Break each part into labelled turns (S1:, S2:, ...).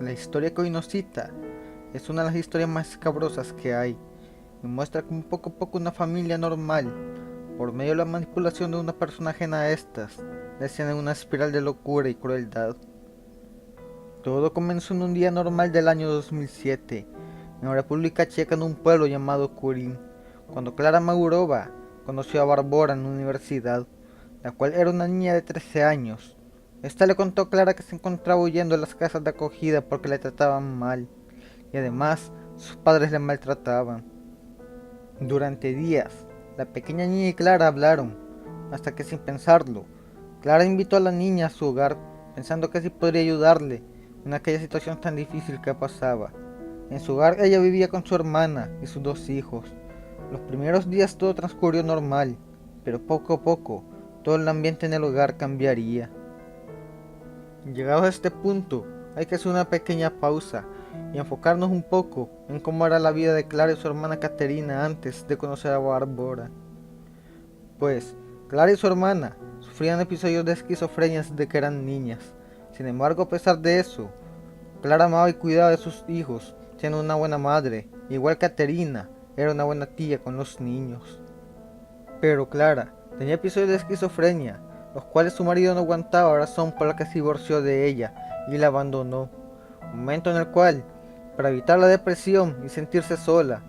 S1: La historia que hoy nos cita es una de las historias más escabrosas que hay y muestra como poco a poco una familia normal, por medio de la manipulación de una persona ajena a estas, decían en una espiral de locura y crueldad. Todo comenzó en un día normal del año 2007, en la República Checa, en un pueblo llamado Kurin, cuando Klara Magurova conoció a Barbora en la universidad, la cual era una niña de 13 años. Esta le contó a Clara que se encontraba huyendo de las casas de acogida porque le trataban mal, y además sus padres le maltrataban. Durante días, la pequeña niña y Clara hablaron, hasta que sin pensarlo, Clara invitó a la niña a su hogar, pensando que así podría ayudarle en aquella situación tan difícil que pasaba. En su hogar ella vivía con su hermana y sus dos hijos. Los primeros días todo transcurrió normal, pero poco a poco todo el ambiente en el hogar cambiaría. Llegados a este punto, hay que hacer una pequeña pausa y enfocarnos un poco en cómo era la vida de Clara y su hermana Caterina antes de conocer a Bárbara. Pues, Clara y su hermana sufrían episodios de esquizofrenia desde que eran niñas. Sin embargo, a pesar de eso, Clara amaba y cuidaba de sus hijos, siendo una buena madre, igual que Caterina era una buena tía con los niños. Pero Clara tenía episodios de esquizofrenia, los cuales su marido no aguantaba, razón por la que se divorció de ella y la abandonó. Momento en el cual, para evitar la depresión y sentirse sola,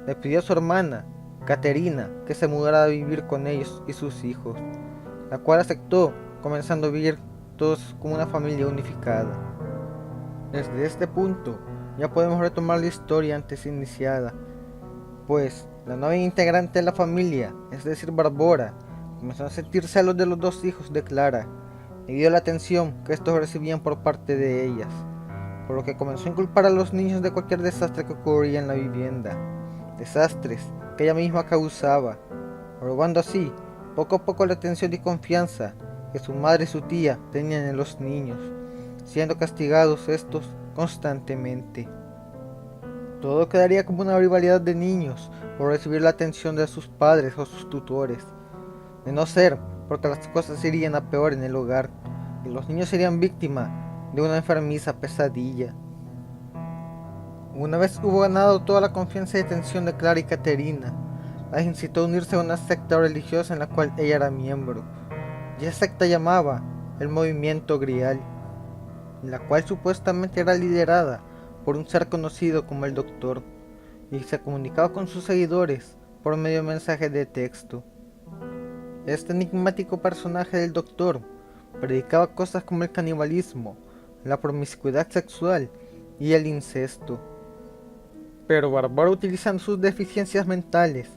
S1: le pidió a su hermana, Caterina, que se mudara a vivir con ellos y sus hijos, la cual aceptó, comenzando a vivir todos como una familia unificada. Desde este punto, ya podemos retomar la historia antes iniciada, pues la nueva integrante de la familia, es decir Bárbara, comenzó a sentir celos de los dos hijos de Clara, debido a la atención que estos recibían por parte de ellas, por lo que comenzó a inculpar a los niños de cualquier desastre que ocurría en la vivienda, desastres que ella misma causaba, robando así poco a poco la atención y confianza que su madre y su tía tenían en los niños, siendo castigados estos constantemente. Todo quedaría como una rivalidad de niños por recibir la atención de sus padres o sus tutores, de no ser porque las cosas irían a peor en el hogar y los niños serían víctimas de una enfermiza pesadilla. Una vez hubo ganado toda la confianza y atención de Clara y Caterina, las incitó a unirse a una secta religiosa en la cual ella era miembro, y esa secta llamaba el Movimiento Grial, la cual supuestamente era liderada por un ser conocido como el Doctor, y se comunicaba con sus seguidores por medio de mensajes de texto. Este enigmático personaje del Doctor predicaba cosas como el canibalismo, la promiscuidad sexual y el incesto. Pero Bárbara, utilizando sus deficiencias mentales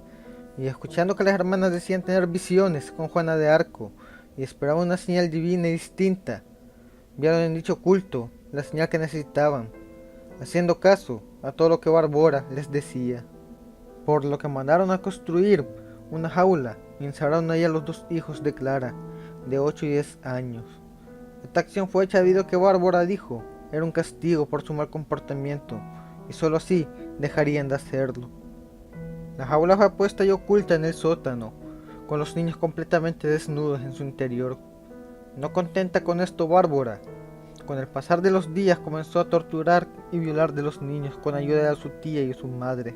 S1: y escuchando que las hermanas decían tener visiones con Juana de Arco y esperaban una señal divina y distinta, vieron en dicho culto la señal que necesitaban, haciendo caso a todo lo que Bárbara les decía, por lo que mandaron a construir una jaula y encerraron ahí a los dos hijos de Clara, de 8 y 10 años. Esta acción fue hecha debido a que Bárbara dijo era un castigo por su mal comportamiento, y solo así dejarían de hacerlo. La jaula fue puesta y oculta en el sótano, con los niños completamente desnudos en su interior. No contenta con esto, Bárbara, con el pasar de los días comenzó a torturar y violar de los niños con ayuda de su tía y su madre,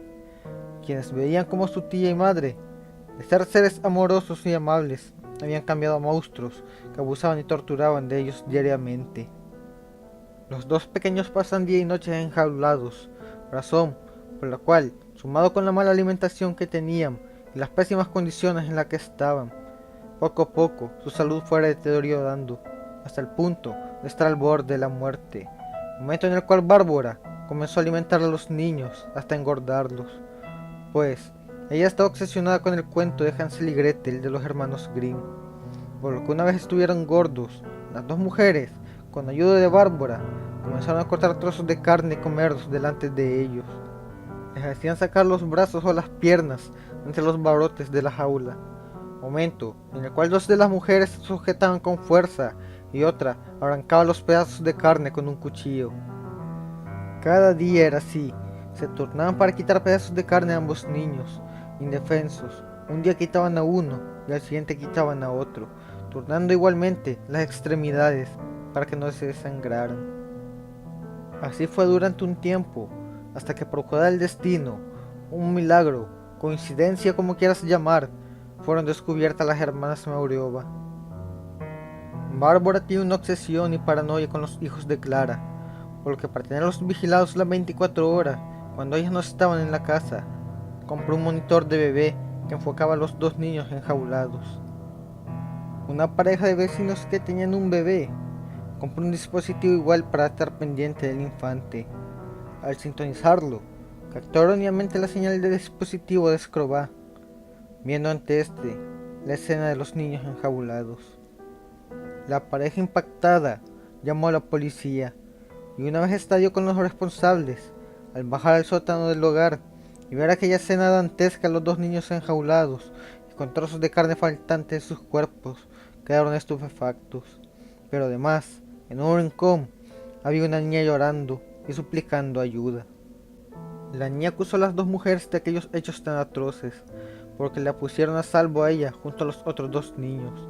S1: quienes veían como su tía y madre, de ser seres amorosos y amables, habían cambiado a monstruos que abusaban y torturaban de ellos diariamente. Los dos pequeños pasan día y noche enjaulados, razón por la cual, sumado con la mala alimentación que tenían y las pésimas condiciones en las que estaban, poco a poco su salud fue deteriorando, hasta el punto de estar al borde de la muerte, momento en el cual Bárbara comenzó a alimentar a los niños hasta engordarlos, pues ella estaba obsesionada con el cuento de Hansel y Gretel de los hermanos Grimm, por lo que una vez estuvieron gordos, las dos mujeres, con ayuda de Bárbara, comenzaron a cortar trozos de carne y comerlos delante de ellos. Les hacían sacar los brazos o las piernas entre los barrotes de la jaula, momento en el cual dos de las mujeres se sujetaban con fuerza y otra arrancaba los pedazos de carne con un cuchillo. Cada día era así, se turnaban para quitar pedazos de carne a ambos niños, indefensos. Un día quitaban a uno y al siguiente quitaban a otro, turnando igualmente las extremidades para que no se desangraran. Así fue durante un tiempo, hasta que por cosas del destino, un milagro, coincidencia como quieras llamar, fueron descubiertas las hermanas Mauriova. Bárbara tiene una obsesión y paranoia con los hijos de Clara, por lo que para tenerlos vigilados las 24 horas, cuando ellas no estaban en la casa, compró un monitor de bebé que enfocaba a los dos niños enjaulados. Una pareja de vecinos que tenían un bebé compró un dispositivo igual para estar pendiente del infante. Al sintonizarlo, captó erróneamente la señal del dispositivo de Scrooge, viendo ante este la escena de los niños enjaulados. La pareja impactada llamó a la policía y una vez estalló con los responsables, al bajar al sótano del hogar y ver aquella escena dantesca, los dos niños enjaulados y con trozos de carne faltantes en sus cuerpos, quedaron estupefactos. Pero además, en un rincón, había una niña llorando y suplicando ayuda. La niña acusó a las dos mujeres de aquellos hechos tan atroces, porque la pusieron a salvo a ella junto a los otros dos niños.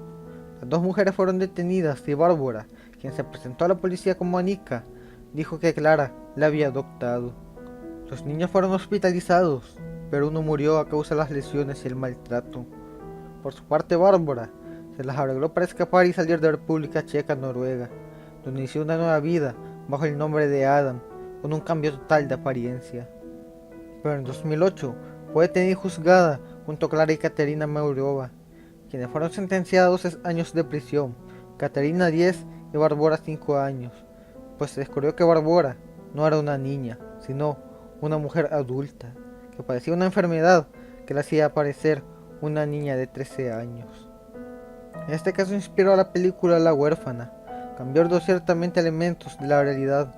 S1: Las dos mujeres fueron detenidas y Bárbara, quien se presentó a la policía como Anika, dijo que Clara la había adoptado. Los niños fueron hospitalizados, pero uno murió a causa de las lesiones y el maltrato. Por su parte, Bárbara se las arregló para escapar y salir de República Checa a Noruega, donde inició una nueva vida bajo el nombre de Adam, con un cambio total de apariencia. Pero en 2008 fue detenida y juzgada junto a Clara y Katerina Mauriova, quienes fueron sentenciadas a 12 años de prisión, Katerina 10 y Bárbara 5 años, pues se descubrió que Bárbara no era una niña, sino una mujer adulta, que padecía una enfermedad que la hacía parecer una niña de 13 años. En este caso inspiró a la película La huérfana, cambiando ciertamente elementos de la realidad.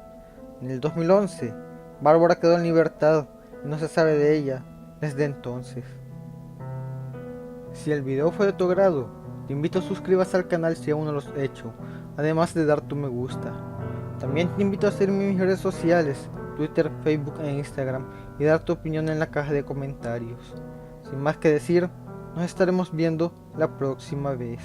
S1: En el 2011, Bárbara quedó en libertad y no se sabe de ella desde entonces. Si el video fue de tu agrado, te invito a suscribirse al canal si aún no lo has hecho, además de dar tu me gusta. También te invito a seguirme en mis redes sociales, Twitter, Facebook e Instagram, y dar tu opinión en la caja de comentarios. Sin más que decir, nos estaremos viendo la próxima vez.